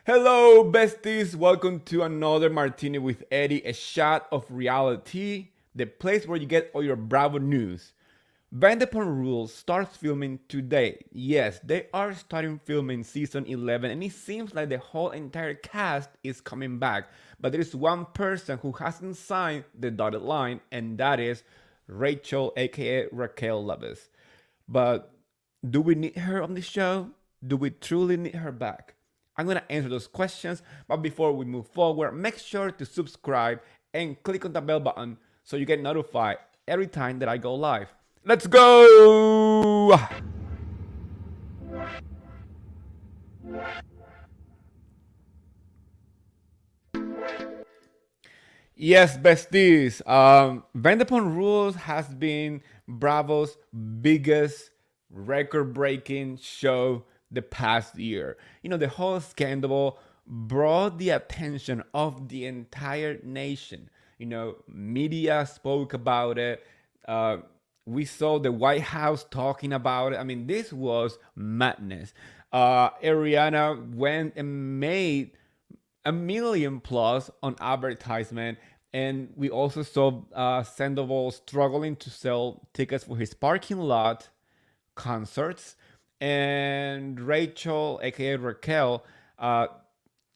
Hello, besties. Welcome to another Martini with Eddy, a shot of reality, the place where you get all your Bravo news. Vanderpump Rules starts filming today. Yes, they are starting filming season 11, and it seems like the whole entire cast is coming back. But there is one person who hasn't signed the dotted line, and that is Rachel, aka Raquel Levis. But do we need her on the show? Do we truly need her back? I'm gonna answer those questions, but before we move forward, make sure to subscribe and click on the bell button so you get notified every time that I go live. Let's go! Yes, besties. Vanderpump Rules has been Bravo's biggest record-breaking show the past year. The whole scandal brought the attention of the entire nation. Media spoke about it. Uh, we saw the White House talking about it. I mean, this was madness. Ariana went and made a million plus on advertisement, and we also saw Sandoval struggling to sell tickets for his parking lot concerts. And Rachel, aka Raquel,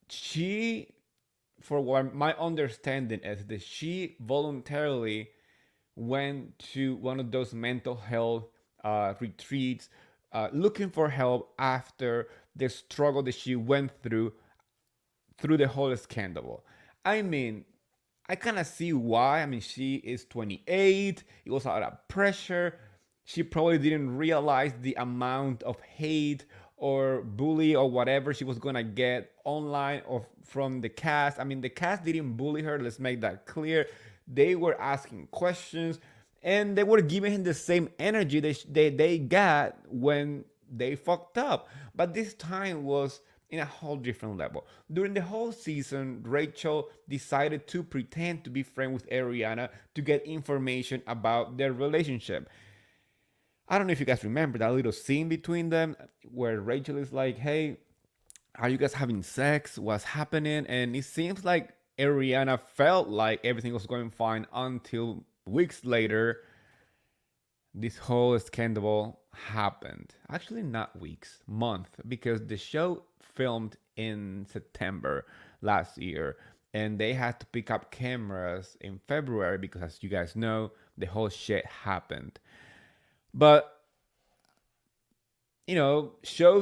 she, for what my understanding is, that she voluntarily went to one of those mental health retreats, looking for help after the struggle that she went through the whole scandal. I mean, I kind of see why. I mean, she is 28. It was a lot of pressure. She probably didn't realize the amount of hate or bully or whatever she was gonna get online or from the cast. I mean, the cast didn't bully her. Let's make that clear. They were asking questions and they were giving him the same energy that they got when they fucked up. But this time was in a whole different level. During the whole season, Rachel decided to pretend to be friends with Ariana to get information about their relationship. I don't know if you guys remember that little scene between them where Rachel is like, "Hey, are you guys having sex? What's happening?" And it seems like Ariana felt like everything was going fine until weeks later this whole scandal happened. Actually, not weeks, month, because the show filmed in September last year, and they had to pick up cameras in February because, as you guys know, the whole shit happened. But the show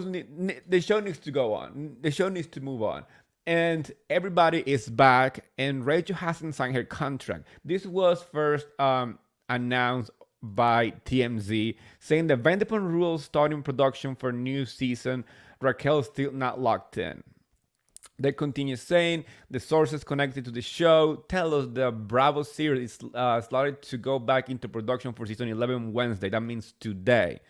needs to go on. The show needs to move on. And everybody is back, and Rachel hasn't signed her contract. This was first announced by TMZ, saying the Vanderpump Rules starting production for new season. Raquel still not locked in. They continue saying the sources connected to the show tell us the Bravo series is slotted to go back into production for season 11 Wednesday. That means today.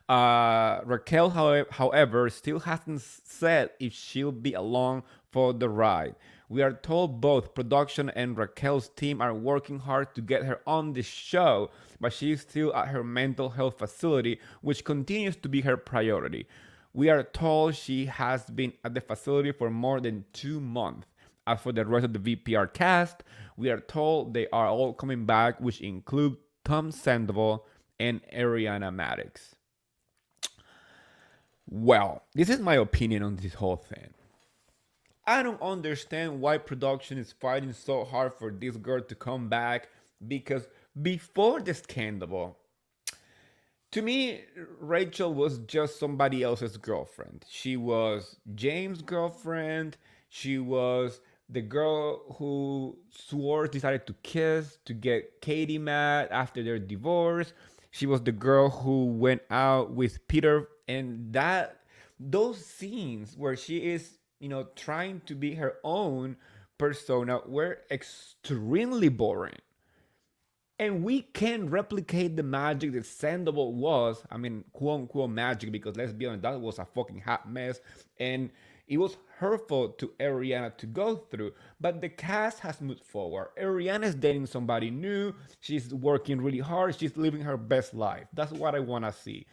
Raquel, however, still hasn't said if she'll be along for the ride. We are told both production and Raquel's team are working hard to get her on the show, but she is still at her mental health facility, which continues to be her priority. We are told she has been at the facility for more than 2 months. As for the rest of the VPR cast, we are told they are all coming back, which include Tom Sandoval and Ariana Madix. Well, this is my opinion on this whole thing. I don't understand why production is fighting so hard for this girl to come back, because before the scandal, to me, Rachel was just somebody else's girlfriend. She was James' girlfriend. She was the girl who Swartz decided to kiss to get Katie mad after their divorce. She was the girl who went out with Peter, and those scenes where she is, trying to be her own persona were extremely boring. And we can replicate the magic that Sandoval was. I mean, quote unquote magic, because let's be honest, that was a fucking hot mess. And it was hurtful to Ariana to go through. But the cast has moved forward. Ariana's dating somebody new. She's working really hard. She's living her best life. That's what I want to see.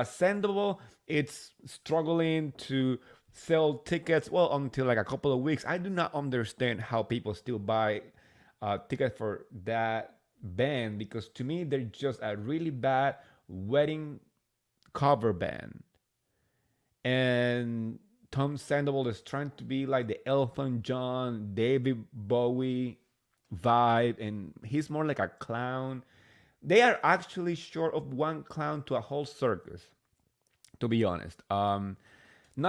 Sandoval, it's struggling to sell tickets, well, until like a couple of weeks. I do not understand how people still buy tickets for that band, because to me they're just a really bad wedding cover band. And Tom Sandoval is trying to be like the Elton John, David Bowie vibe, and he's more like a clown. They are actually short of one clown to a whole circus, to be honest. Not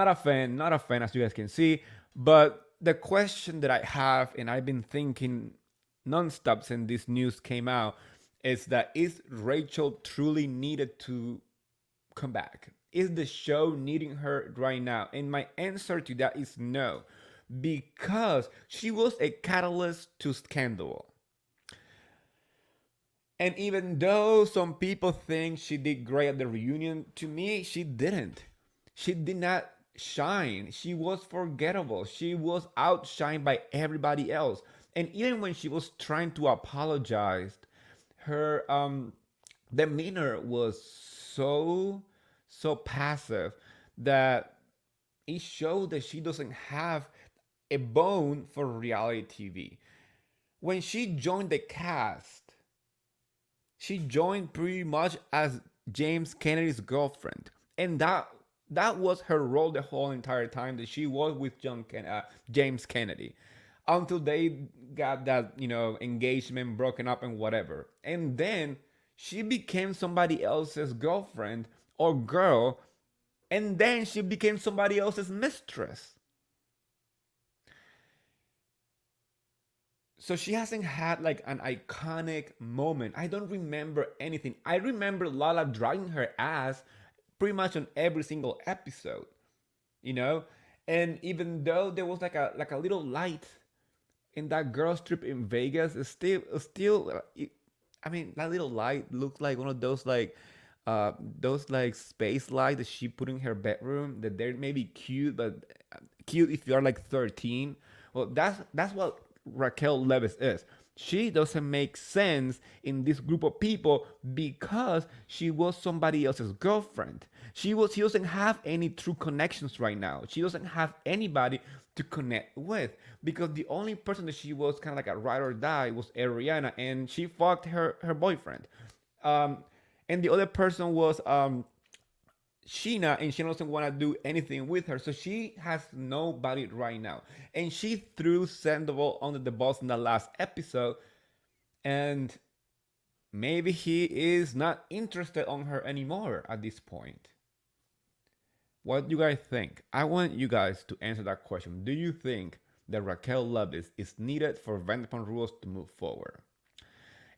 a fan, not a fan, as you guys can see. But the question that I have, and I've been thinking nonstop since this news came out, is that is Rachel truly needed to come back? Is the show needing her right now? And my answer to that is no, because she was a catalyst to scandal. And even though some people think she did great at the reunion, to me, she didn't. She did not shine. She was forgettable. She was outshined by everybody else. And even when she was trying to apologize, her demeanor was so passive that it showed that she doesn't have a bone for reality TV. When she joined the cast, she joined pretty much as James Kennedy's girlfriend, and that was her role the whole entire time that she was with James Kennedy, until they got that engagement broken up and whatever, and then she became somebody else's girlfriend or girl, and then she became somebody else's mistress. So she hasn't had like an iconic moment. I don't remember anything. I remember Lala dragging her ass pretty much on every single episode, you know? And even though there was like a little light in that girls trip in Vegas, I mean, that little light looked like one of those like space lights that she put in her bedroom, that they're maybe cute, but cute if you are like 13. Well, that's what Raquel Levis is. She doesn't make sense in this group of people because she was somebody else's girlfriend. She doesn't have any true connections right now. She doesn't have anybody to connect with, because the only person that she was kind of like a ride or die was Ariana, and she fucked her boyfriend. Um, and the other person was Sheena, and she doesn't want to do anything with her. So she has nobody right now. And she threw Sandoval under the bus in the last episode. And maybe he is not interested on her anymore at this point. What do you guys think? I want you guys to answer that question. Do you think that Raquel Levis is needed for Vanderpump Rules to move forward?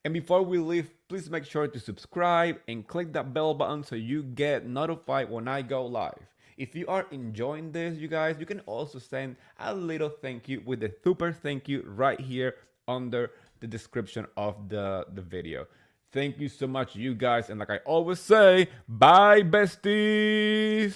And before we leave, please make sure to subscribe and click that bell button so you get notified when I go live. If you are enjoying this, you guys, you can also send a little thank you with the super thank you right here under the description of the video. Thank you so much, you guys. And like I always say, bye, besties.